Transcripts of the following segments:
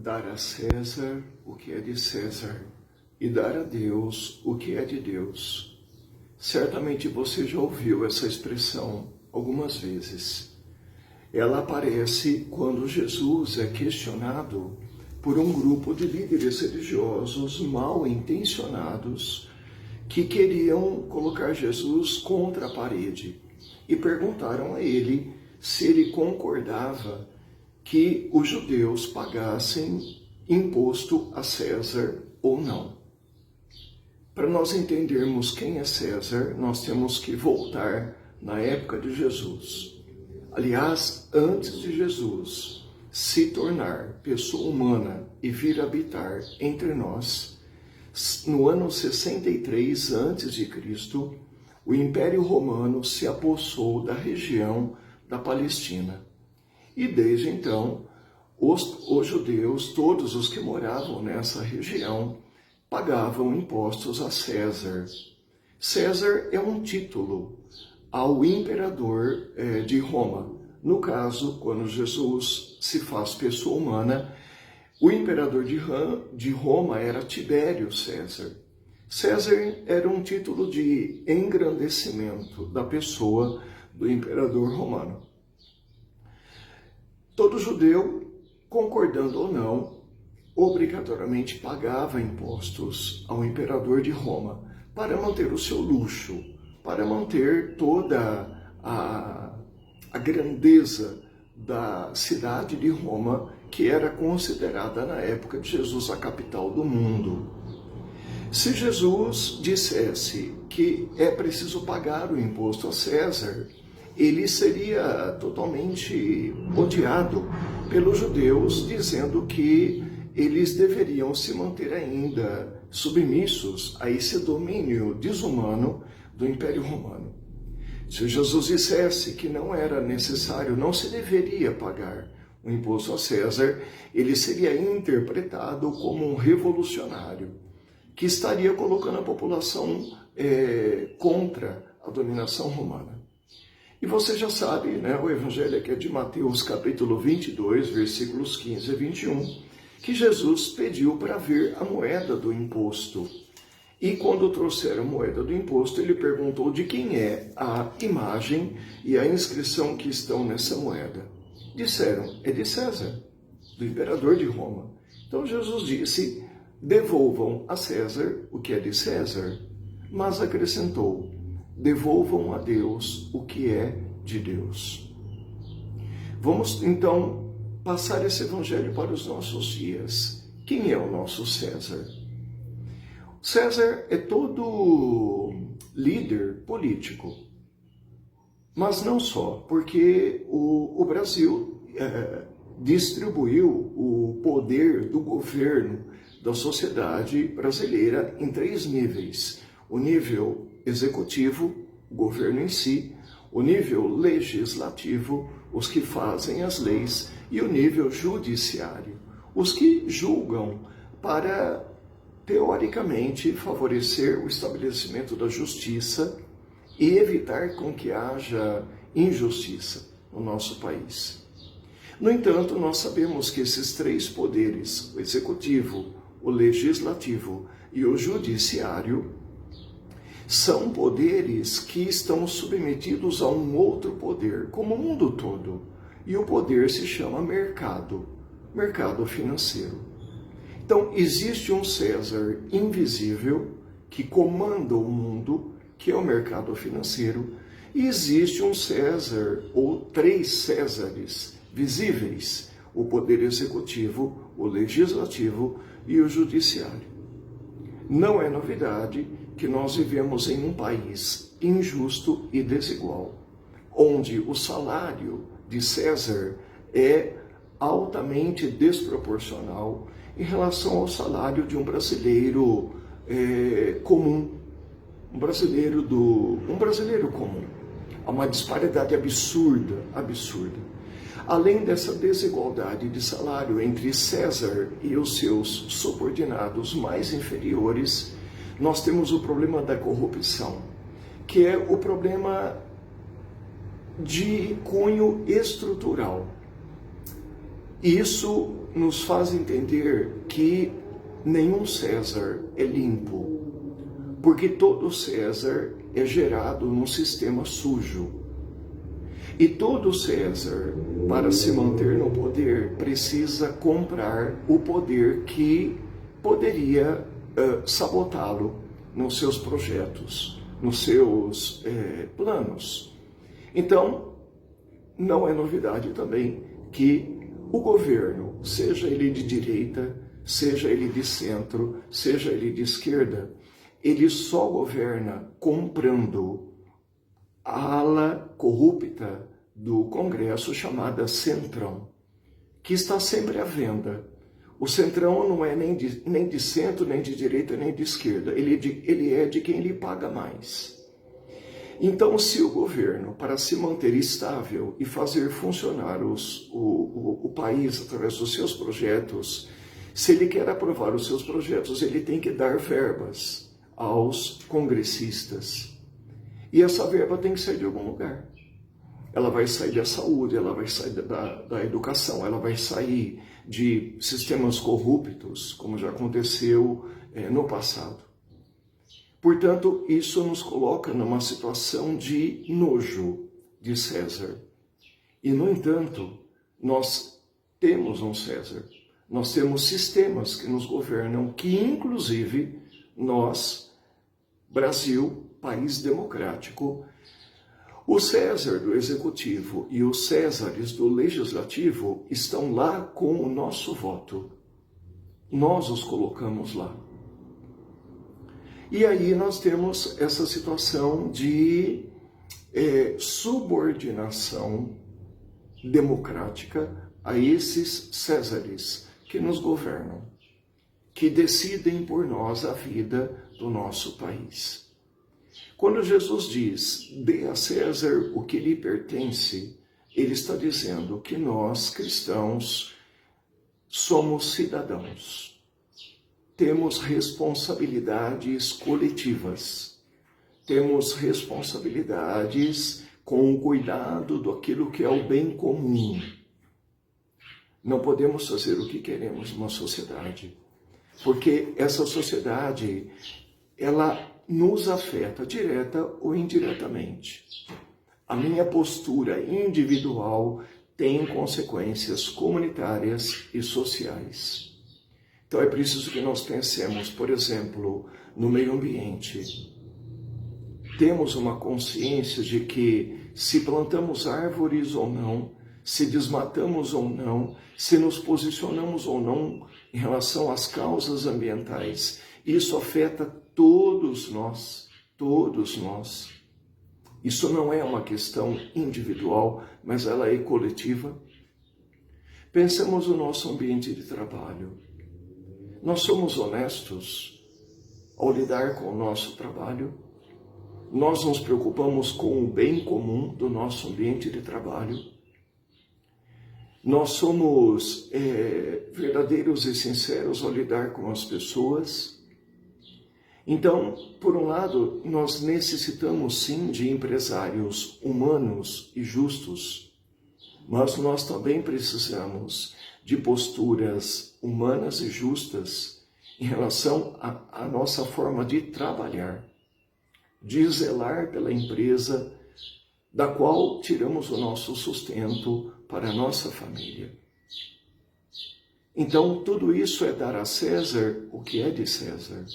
dar a César o que é de César e dar a Deus o que é de Deus. Certamente você já ouviu essa expressão algumas vezes. Ela aparece quando Jesus é questionado por um grupo de líderes religiosos mal intencionados que queriam colocar Jesus contra a parede e perguntaram a ele se ele concordava que os judeus pagassem imposto a César ou não. Para nós entendermos quem é César, nós temos que voltar na época de Jesus. Aliás, antes de Jesus se tornar pessoa humana e vir habitar entre nós, no ano 63 a.C., o Império Romano se apossou da região da Palestina. E desde então, os judeus, todos os que moravam nessa região, pagavam impostos a César. César é um título ao imperador de Roma. No caso, quando Jesus se faz pessoa humana, o imperador de Roma era Tibério César. César era um título de engrandecimento da pessoa do imperador romano. Todo judeu, concordando ou não, obrigatoriamente pagava impostos ao imperador de Roma para manter o seu luxo, para manter toda a grandeza da cidade de Roma, que era considerada na época de Jesus a capital do mundo. Se Jesus dissesse que é preciso pagar o imposto a César, ele seria totalmente odiado pelos judeus, dizendo que eles deveriam se manter ainda submissos a esse domínio desumano do Império Romano. Se Jesus dissesse que não era necessário, não se deveria pagar o imposto a César, ele seria interpretado como um revolucionário, que estaria colocando a população contra a dominação romana. E você já sabe, né, o evangelho aqui é de Mateus capítulo 22, versículos 15 a 21, que Jesus pediu para ver a moeda do imposto. E quando trouxeram a moeda do imposto, ele perguntou de quem é a imagem e a inscrição que estão nessa moeda. Disseram, é de César, do imperador de Roma. Então Jesus disse, devolvam a César o que é de César, mas acrescentou, devolvam a Deus o que é de Deus. Vamos então passar esse evangelho para os nossos dias. Quem é o nosso César? César é todo líder político, mas não só, porque o Brasil distribuiu o poder do governo da sociedade brasileira em 3 níveis. O nível executivo, o governo em si, o nível legislativo, os que fazem as leis, e o nível judiciário, os que julgam para, teoricamente, favorecer o estabelecimento da justiça e evitar com que haja injustiça no nosso país. No entanto, nós sabemos que esses 3 poderes, o executivo, o legislativo e o judiciário, são poderes que estão submetidos a um outro poder, como o mundo todo. E o poder se chama mercado financeiro. Então, existe um César invisível que comanda o mundo, que é o mercado financeiro, e existe um César, ou 3 Césares visíveis, o poder executivo, o legislativo e o judiciário. Não é novidade que nós vivemos em um país injusto e desigual, onde o salário de César é altamente desproporcional em relação ao salário de um brasileiro comum, um brasileiro comum. Há uma disparidade absurda. Além dessa desigualdade de salário entre César e os seus subordinados mais inferiores, nós temos o problema da corrupção, que é o problema de cunho estrutural. Isso nos faz entender que nenhum César é limpo, porque todo César é gerado num sistema sujo. E todo César, para se manter no poder, precisa comprar o poder que poderia sabotá-lo nos seus projetos, nos seus planos. Então, não é novidade também que o governo, seja ele de direita, seja ele de centro, seja ele de esquerda, ele só governa comprando a ala corrupta do Congresso chamada Centrão, que está sempre à venda. O Centrão não é nem de centro, nem de direita, nem de esquerda. Ele é de quem lhe paga mais. Então, se o governo, para se manter estável e fazer funcionar o país através dos seus projetos, se ele quer aprovar os seus projetos, ele tem que dar verbas aos congressistas. E essa verba tem que sair de algum lugar. Ela vai sair da saúde, ela vai sair da educação, ela vai sair de sistemas corruptos, como já aconteceu no passado. Portanto, isso nos coloca numa situação de nojo de César. E, no entanto, nós temos um César. Nós temos sistemas que nos governam, que inclusive nós, Brasil, país democrático, o César do Executivo e os Césares do Legislativo estão lá com o nosso voto. Nós os colocamos lá. E aí nós temos essa situação de subordinação democrática a esses Césares que nos governam, que decidem por nós a vida do nosso país. Quando Jesus diz, dê a César o que lhe pertence, ele está dizendo que nós, cristãos, somos cidadãos. Temos responsabilidades coletivas. Temos responsabilidades com o cuidado daquilo que é o bem comum. Não podemos fazer o que queremos numa sociedade, porque essa sociedade, ela nos afeta direta ou indiretamente. A minha postura individual tem consequências comunitárias e sociais. Então é preciso que nós pensemos, por exemplo, no meio ambiente. Temos uma consciência de que se plantamos árvores ou não, se desmatamos ou não, se nos posicionamos ou não em relação às causas ambientais, isso afeta todos nós, todos nós. Isso não é uma questão individual, mas ela é coletiva. Pensemos no nosso ambiente de trabalho. Nós somos honestos ao lidar com o nosso trabalho? Nós nos preocupamos com o bem comum do nosso ambiente de trabalho? Nós somos verdadeiros e sinceros ao lidar com as pessoas? Então, por um lado, nós necessitamos sim de empresários humanos e justos, mas nós também precisamos de posturas humanas e justas em relação à nossa forma de trabalhar, de zelar pela empresa da qual tiramos o nosso sustento para a nossa família. Então, tudo isso é dar a César o que é de César.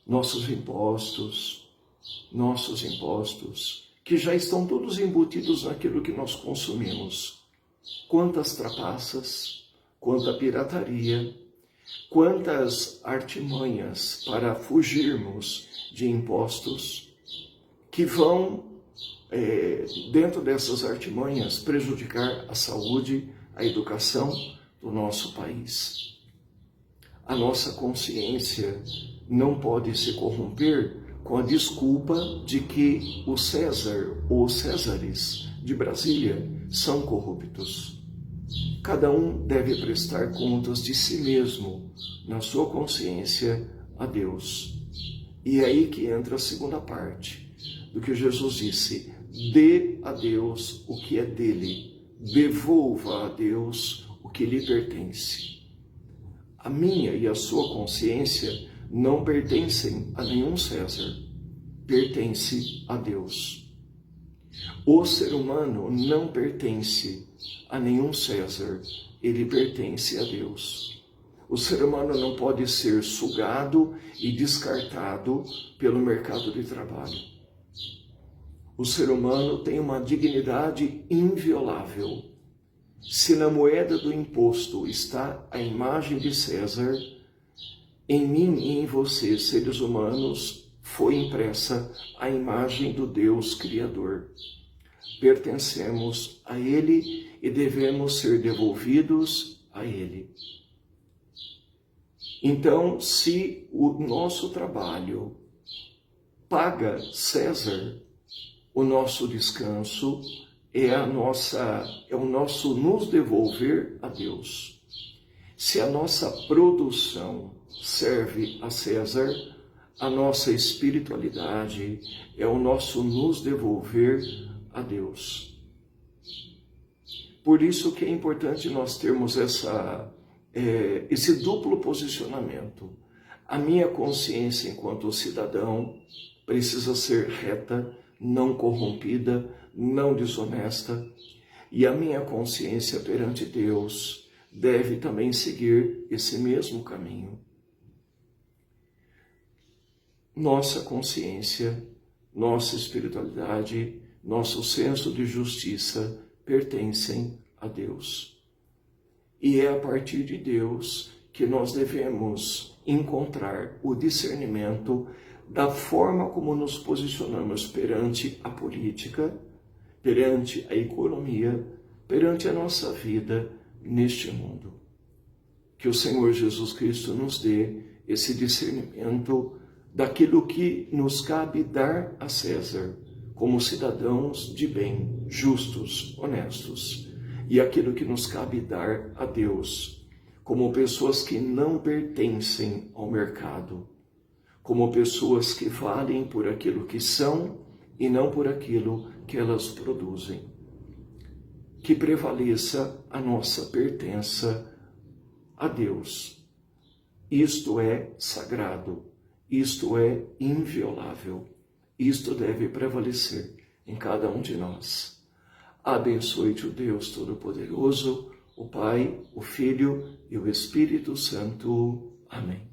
Nossos impostos, que já estão todos embutidos naquilo que nós consumimos. Quantas trapaças, quanta pirataria, quantas artimanhas para fugirmos de impostos que vão, dentro dessas artimanhas, prejudicar a saúde, a educação do nosso país. A nossa consciência não pode se corromper com a desculpa de que o César ou os Césares de Brasília são corruptos. Cada um deve prestar contas de si mesmo, na sua consciência, a Deus. E é aí que entra a segunda parte do que Jesus disse: dê a Deus o que é dele, devolva a Deus o que lhe pertence. A minha e a sua consciência não pertencem a nenhum César, pertence a Deus. O ser humano não pertence a nenhum César, ele pertence a Deus. O ser humano não pode ser sugado e descartado pelo mercado de trabalho. O ser humano tem uma dignidade inviolável. Se na moeda do imposto está a imagem de César, em mim e em você, seres humanos, foi impressa a imagem do Deus Criador. Pertencemos a Ele e devemos ser devolvidos a Ele. Então, se o nosso trabalho paga César, o nosso descanso é o nosso nos devolver a Deus. Se a nossa produção serve a César, a nossa espiritualidade é o nosso nos devolver a Deus. Por isso que é importante nós termos esse duplo posicionamento. A minha consciência enquanto cidadão precisa ser reta, não corrompida, não desonesta, e a minha consciência perante Deus deve também seguir esse mesmo caminho. Nossa consciência, nossa espiritualidade, nosso senso de justiça pertencem a Deus. E é a partir de Deus que nós devemos encontrar o discernimento da forma como nos posicionamos perante a política, perante a economia, perante a nossa vida neste mundo. Que o Senhor Jesus Cristo nos dê esse discernimento daquilo que nos cabe dar a César, como cidadãos de bem, justos, honestos, e aquilo que nos cabe dar a Deus, como pessoas que não pertencem ao mercado, como pessoas que valem por aquilo que são e não por aquilo que elas produzem. Que prevaleça a nossa pertença a Deus. Isto é sagrado, isto é inviolável, isto deve prevalecer em cada um de nós. Abençoe-te o Deus Todo-Poderoso, o Pai, o Filho e o Espírito Santo. Amém.